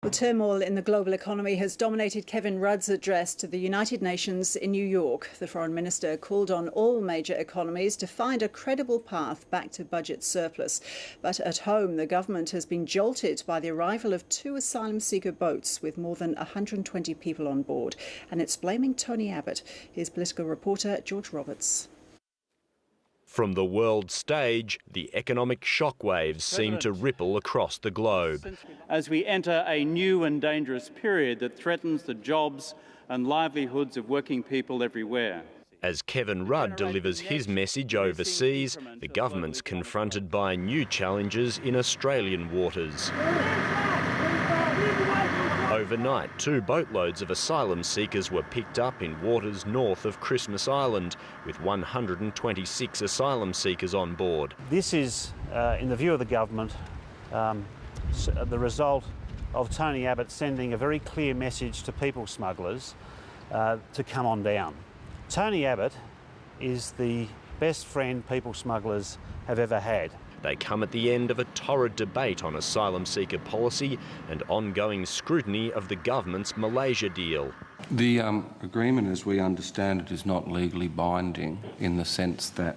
The turmoil in the global economy has dominated Kevin Rudd's address to the United Nations in New York. The Foreign Minister called on all major economies to find a credible path back to budget surplus. But at home, the government has been jolted by the arrival of 2 asylum seeker boats with more than 120 people on board. And it's blaming Tony Abbott. Here's political reporter George Roberts. From the world stage, the economic shockwaves seem to ripple across the globe. As we enter a new and dangerous period that threatens the jobs and livelihoods of working people everywhere. As Kevin Rudd delivers his message overseas, the government's confronted by new challenges in Australian waters. Overnight, 2 boatloads of asylum seekers were picked up in waters north of Christmas Island, with 126 asylum seekers on board. This is, in the view of the government, the result of Tony Abbott sending a very clear message to people smugglers to come on down. Tony Abbott is the best friend people smugglers have ever had. They come at the end of a torrid debate on asylum seeker policy and ongoing scrutiny of the government's Malaysia deal. The agreement, as we understand it, is not legally binding in the sense that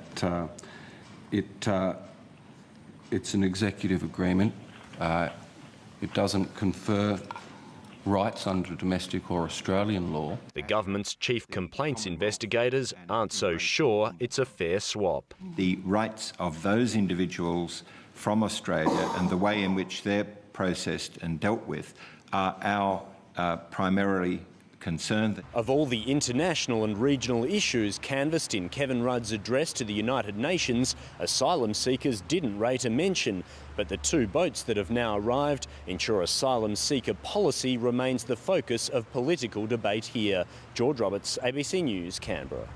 it's an executive agreement. It doesn't confer rights under domestic or Australian law. The government's chief complaints investigators aren't so sure it's a fair swap. The rights of those individuals from Australia and the way in which they're processed and dealt with are our primarily concern. Of all the international and regional issues canvassed in Kevin Rudd's address to the United Nations, asylum seekers didn't rate a mention. But the 2 boats that have now arrived ensure asylum seeker policy remains the focus of political debate here. George Roberts, ABC News, Canberra.